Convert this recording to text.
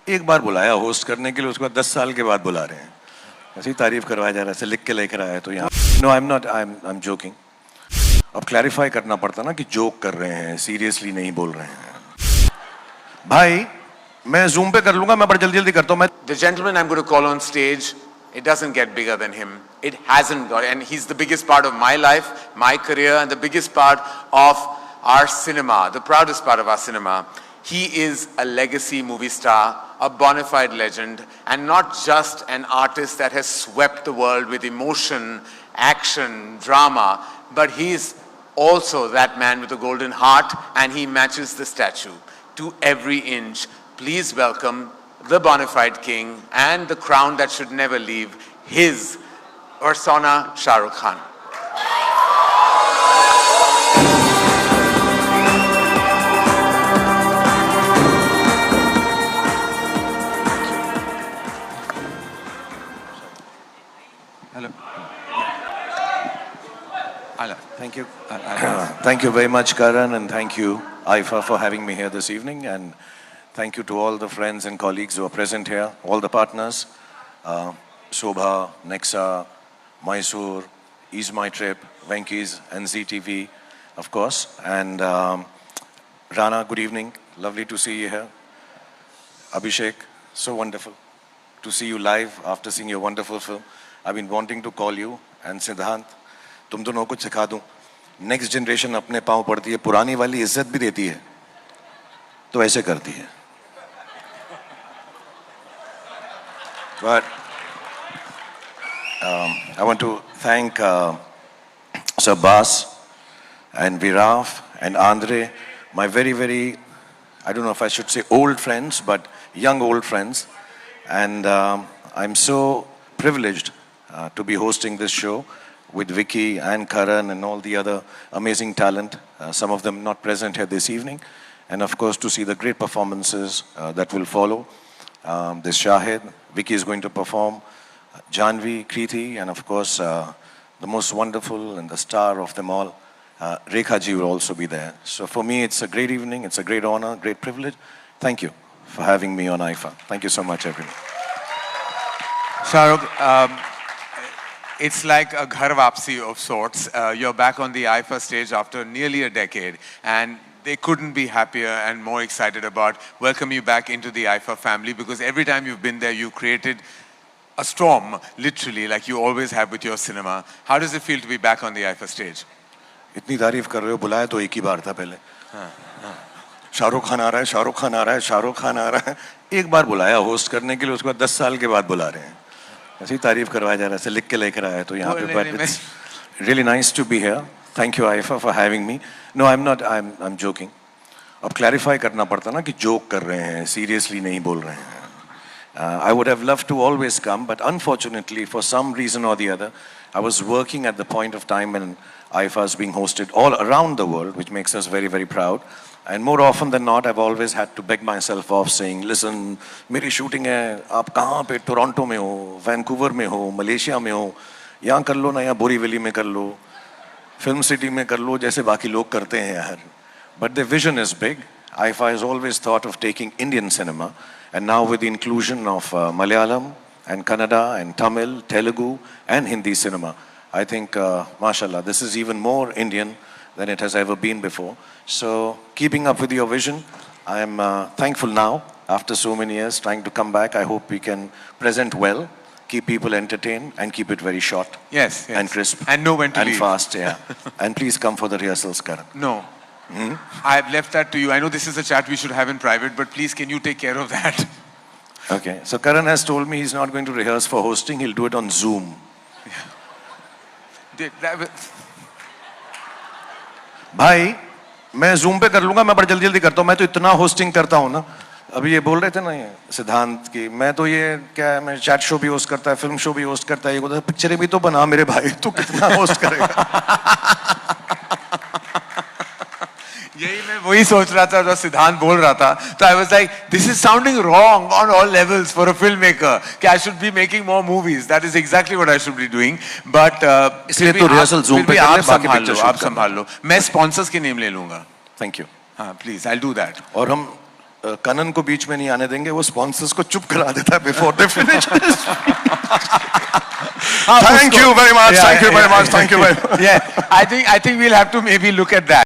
एक बार बुलाया होस्ट करने के लिए, उसके बाद 10 साल के बाद बुला रहे हैं। ऐसी तारीफ करवाया जा रहा है, ऐसे लिख के लेकर आया तो यहाँ। No I am not, I am joking. अब क्लैरिफाई करना पड़ता ना कि जोक कर रहे हैं, सीरियसली नहीं बोल रहे हैं। भाई मैं जूम पे कर लूंगा, मैं बड़ा जल्दी जल्दी करता हूँ। मैं The gentleman I'm going to call on stage, it doesn't get bigger than him. It hasn't got, and he's the biggest part of my life, my career, and the biggest part of our cinema, the proudest part of our cinema. He is a legacy movie star, a bona fide legend, and not just an artist that has swept the world with emotion, action, drama, but he's also that man with a golden heart, and he matches the statue to every inch. Please welcome the bona fide king and the crown that should never leave, his persona, Shah Rukh Khan. Hello. Thank you. Thank you very much, Karan, and thank you, Aifa, for having me here this evening. And thank you to all the friends and colleagues who are present here, all the partners, Shobha, Nexa, Mysore, Ease My Trip, Venky's, and ZTV, of course. And Rana, good evening. Lovely to see you here. Abhishek, so wonderful to see you live after seeing your wonderful film. I've been wanting to call you. And Siddhant, तुम दोनों को कुछ सिखा दूं। Next generation अपने पाँव पड़ती है, पुरानी वाली इज्जत भी देती है, तो ऐसे करती है। But I want to thank Sir Bas and Viraf and Andre, my very, very, I don't know if I should say old friends, but young old friends. And I'm so privileged to be hosting this show with Vicky and Karan and all the other amazing talent, some of them not present here this evening. And of course, to see the great performances that will follow. This Shahid, Vicky is going to perform, Janvi, Kriti, and of course, the most wonderful and the star of them all, Rekha ji will also be there. So for me, it's a great evening, it's a great honor, great privilege. Thank you for having me on IIFA. Thank you so much, everyone. Shah Rukh, it's like a ghar wapsi of sorts. You're back on the IIFA stage after nearly a decade, and they couldn't be happier and more excited about welcoming you back into the IIFA family, because every time you've been there, you created a storm, literally, like you always have with your cinema. How does it feel to be back on the IIFA stage? इतनी तारीफ कर रहे हो, बुलाया तो एक ही बार था पहले। शाहरुख खान आ रहा है, शाहरुख खान आ रहा है, शाहरुख खान आ रहा है। एक बार बुलाया होस्ट करने के लिए, उसके बाद 10 साल के बाद बुला रहे हैं। ऐसी तारीफ करवाया जा रहा है, ऐसे लिख के लेकर आया तो यहाँ पे। But it's really nice to be here. Thank you, IIFA, for having me. No, I'm not. I'm joking. अब क्लैरिफाई करना पड़ता ना कि जोक कर रहे हैं, सीरियसली नहीं बोल रहे हैं। I would have loved to always come, but unfortunately, for some reason or the other, I was working at the point of time when IIFA is being hosted all around the world, which makes us very, very proud. And more often than not, I've always had to beg myself off, saying, "Listen, मेरी shooting है, आप कहाँ पे? Toronto में हो, Vancouver में हो, Malaysia में हो, यहाँ कर लो ना, यहाँ बोरीवली में कर लो, फिल्म सिटी में कर लो, जैसे बाकी लोग करते हैं यार." But the vision is big. IIFA has always thought of taking Indian cinema, and now with the inclusion of Malayalam and Kannada and Tamil, Telugu and Hindi cinema, I think, mashallah, this is even more Indian than it has ever been before. So, keeping up with your vision, I am thankful now, after so many years, trying to come back. I hope we can present well, keep people entertained, and keep it very short. Yes, yes. And crisp. And know when to and leave. fast, yeah. And please come for the rehearsals, Karan. No. I've left that to you. I know this is a chat we should have in private, but please, can you take care of that? Okay. So Karan has told me he's not going to rehearse for hosting. He'll do it on Zoom. भाई मैं zoom पे कर लूंगा, मैं बड़ा जल्दी जल्दी करता हूँ। मैं तो इतना होस्टिंग करता हूँ ना। अभी ये बोल रहे थे ना ये सिद्धांत की, मैं तो ये क्या है, मैं चैट शो भी होस्ट करता है, फिल्म शो भी होस्ट करता है, ये बोलता है पिक्चरें भी तो बना मेरे भाई, तू कितना होस्ट करेगा। यही मैं वही सोच रहा था, जो सिद्धांत बोल रहा था, तो I was like, this is sounding wrong on all levels for a filmmaker. कि I should be making more movies. That is exactly what I should be doing. But इसलिए तो रिहर्सल जूम पे कर ले, बाकी पिक्चर शूट आप संभाल लो। मैं स्पॉन्सर्स के नेम ले लूंगा। Thank you. हाँ, please, I'll do that. और हम कनन को बीच में नहीं आने देंगे, वो स्पॉन्सर्स को चुप करा देता है before they finish. Thank you very much. Thank you very much. Thank you very much. Yeah, I think we'll have to maybe look at that.